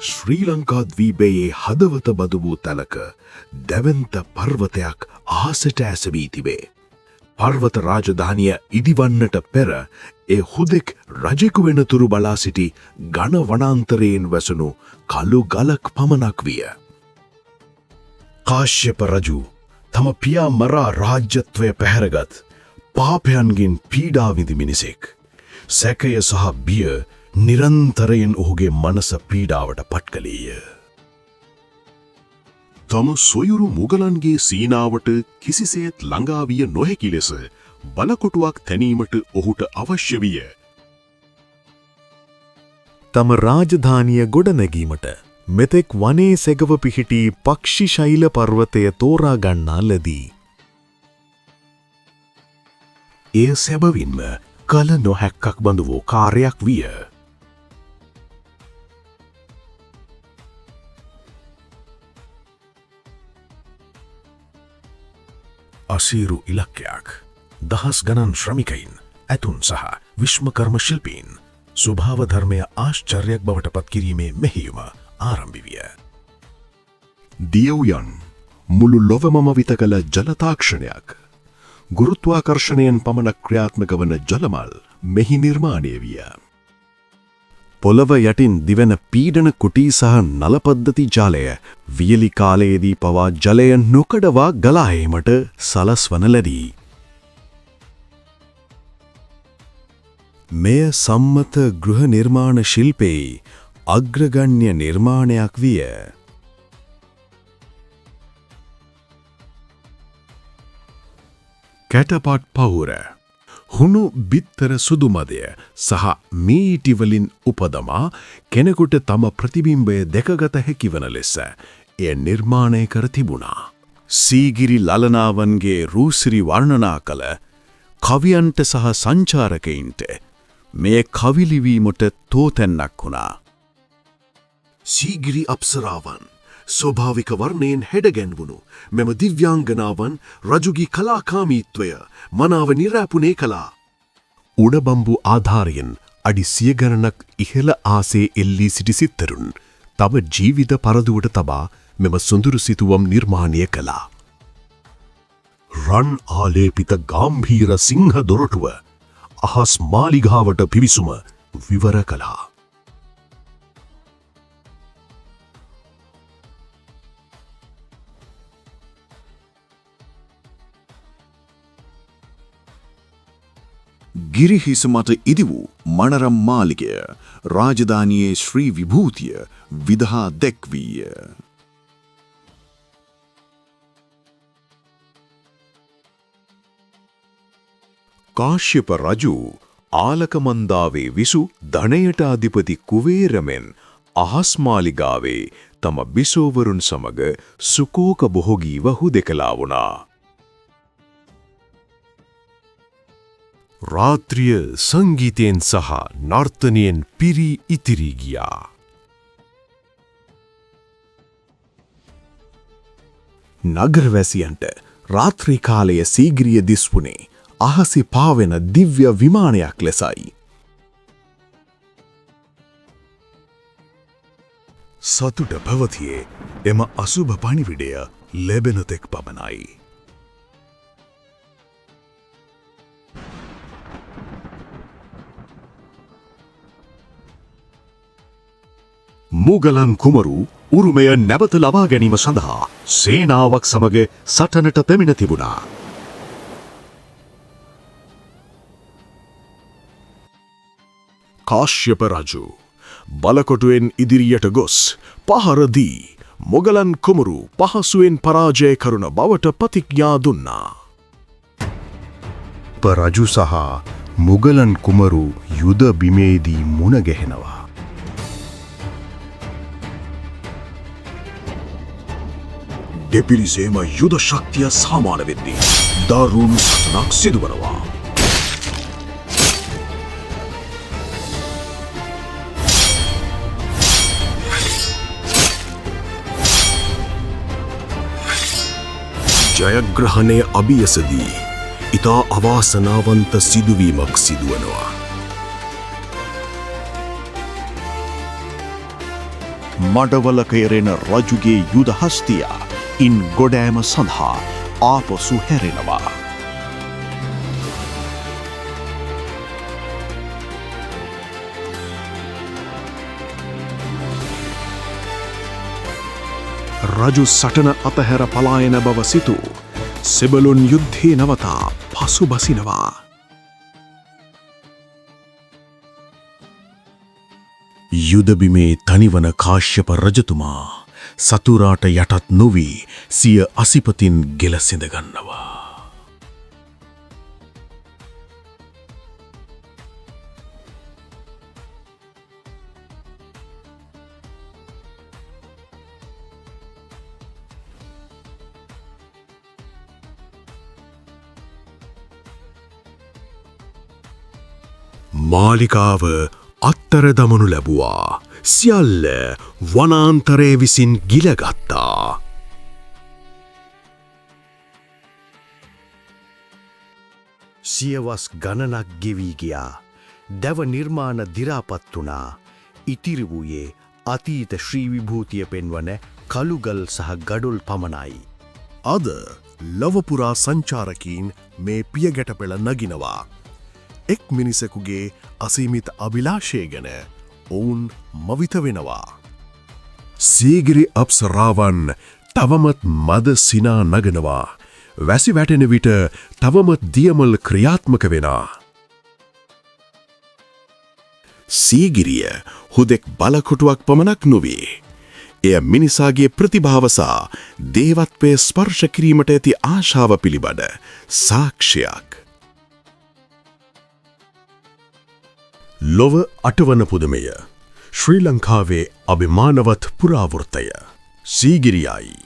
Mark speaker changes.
Speaker 1: ශ්‍රී ලංකා ද්වීපයේ හදවත බදු වූ තැනක දැවැන්ත පර්වතයක් අහසට ඇසවී තිබේ. පර්වත රාජධානිය ඉදිවන්නට පෙර ඒ හුදෙක් රජෙකු වෙනතුරු බලා සිටි ඝන වනාන්තරයෙන් වැසුණු කළු ගලක් පමණක් විය. කාශ්‍යප රජු තම පියා මරා රාජ්‍යත්වය පැහැරගත් පාපයන්ගෙන් පීඩා විඳි මිනිසෙක්. සැකය සහ බිය නිරන්තරයෙන් ඔහුගේ මනස පීඩාවට පත් කළේය. තම සොයුරු මුගලන්ගේ සීනාවට කිසිසේත් ළඟා විය නොහැකි ලෙස බලකොටුවක් තැනීමට ඔහුට අවශ්‍ය විය.
Speaker 2: තම රාජධානිය ගොඩනැගීමට මෙතෙක් වනේ සෙගව පිහිටි පක්ෂි ශෛල පර්වතය තෝරා ගන්නා ලදී.
Speaker 1: එය සැබවින්ම කල නොහැක්කක් බඳු වූ කාර්යයක් විය. අසීරු ඉලක්කයක්, දහස් ගණන් ශ්‍රමිකයින්, ඇතුන් සහ විශ්මකර්ම ශිල්පීන් ස්වභාව ධර්මය ආශ්චර්යයක් බවට පත් කිරීමේ මෙහෙයුම ආරම්භ විය. දියවුයන් මුළු ලොවමම විත කළ ජල තාක්ෂණයක්. ගුරුත්වාකර්ෂණයෙන් පමණක් ක්‍රියාත්මක වන ජලමල් මෙහි නිර්මාණය විය.
Speaker 2: පොළව යටින් දිවෙන පීඩන කුටි සහ නල පද්ධති ජාලය වියලි කාලයේදී පවා ජලය නොකඩවා ගලා ඒමට සලස්වන ලදී. මෙය සම්මත ගෘහ නිර්මාණ ශිල්පයේ අග්‍රගණ්‍ය නිර්මාණයක් විය.
Speaker 1: කැටපත් පවුර, හුණු බිත්තර සුදුමදය සහ මීටිවලින් උපදමා කෙනෙකුට තම ප්‍රතිබිම්බය දැකගත හැකිවන ලෙස එය නිර්මාණය කර තිබුණා.
Speaker 2: සීගිරි ලලනාවන්ගේ රූසිරි වර්ණනා කළ කවියන්ට සහ සංචාරකයින්ට මේ කවිලිවීමට තෝතැන්නක් වුණා.
Speaker 1: සීගිරි අප්සරාවන් ස්වභාවික වර්ණයෙන් හැඩගැන්වුණු මෙම දිව්‍යාංගනාවන් රජුගේ කලාකාමීත්වය මනාව නිරාපුනේ කළා. උඩබම්බු ආධාරයෙන් අඩි 100 ගණනක් ඉහළ ආසේ එල්ලී සිටි සිත්තරුන් තම ජීවිත පරදුවට තබා මෙම සොඳුරු සිතුවම් නිර්මාණය කළා. රන් ආලේපිත ගාම්භීර සිංහ දොරටුව අහස් මාලිගාවට පිවිසුම විවර කළා.
Speaker 2: ගිරිහිස මත ඉදි වූ මනරම් මාලිගය රාජධානියේ ශ්‍රී විභූතිය විදහා දැක්වීය. කාශ්‍යප රජු ආලකමන්දාවේ විසු ධනයට අධිපති කුවේරමෙන් අහස් මාලිගාවේ තම බිසෝවරුන් සමග සුකෝක බොහෝගීව හුදෙකලා වුණා.
Speaker 1: රාත්‍රිය සංගීතයෙන් සහ නර්තනයෙන් පිරී ඉතිරී ගියා.
Speaker 2: නගරවැසියන්ට රාත්‍රී කාලය සීගිරිය දිස්වුනේ අහසි පාවෙන දිව්‍ය විමානයක් ලෙසයි.
Speaker 1: සතුට පැවතියේ එම අසුභ පණිවිඩය ලැබෙන තෙක් පමණයි. මුගලන් කුමරු උරුමය නැවත ලබා ගැනීම සඳහා සේනාවක් සමග සටනට පැමිණ තිබුණා. කාශ්‍යප රජු බලකොටුවෙන් ඉදිරියට ගොස් පහර දී මුගලන් කුමරු පහසුවෙන් පරාජය කරුණ බවට ප්‍රතිඥා දුන්නා.
Speaker 3: රජු සහ මුගලන් කුමරු යුද බිමේදී මුණ ගැහෙනවා.
Speaker 1: දෙපිරිසේම යුද ශක්තිය සමාන වෙද්දී දරුණු සටනක් සිදුවනවා. ජයග්‍රහණය අභියසදී ඉතා අවාසනාවන්ත සිදුවීමක් සිදුවනවා.
Speaker 2: මඩවලක එරෙන රජුගේ යුද හස්තිය ඉන් ගොඩෑම සඳහා ආපසු හැරෙනවා.
Speaker 1: රජු සටන අතහැර පලායන බව සිතූ සෙබළුන් යුද්ධේ නවතා පසු බසිනවා.
Speaker 2: යුදබිමේ තනිවන කාශ්‍යප රජතුමා සතුරාට යටත් නොවී සිය අසිපතින් ගෙලසිඳගන්නවා.
Speaker 1: මාලිකාව අත්තර දමනු ලැබුවා. සියල්ල වනාන්තරය විසින් ගිලගත්තා.
Speaker 2: සියවස් ගණනක් ගෙවී ගියා. දැව නිර්මාණ දිරාපත් වුණා. ඉතිරි වූයේ අතීත ශ්‍රී විභූතිය පෙන්වන කළුගල් සහ ගඩොල් පමණයි.
Speaker 1: අද ලොවපුරා සංචාරකීන් මේ පියගැටපෙළ නගිනවා. එක් මිනිසකුගේ අසීමිත අභිලාෂය ගැන ඔවුන් මවිත වෙනවා. සීගිරි අප්සරාවන් තවමත් මද සිනා නගනවා. වැසි වැටෙන විට තවමත් දියමල් ක්‍රියාත්මක වෙනවා.
Speaker 2: සීගිරිය හුදෙක් බලකොටුවක් පමණක් නොවේ. එය මිනිසාගේ ප්‍රතිභාවසා දේවත්වය ස්පර්ශ කිරීමට ඇති ආශාව පිළිබඳ සාක්ෂයක්.
Speaker 1: ලොව අටවන පුදමය ශ්‍රී ලංකාවේ අභිමානවත් පුරාවෘත්තය සීගිරියයි.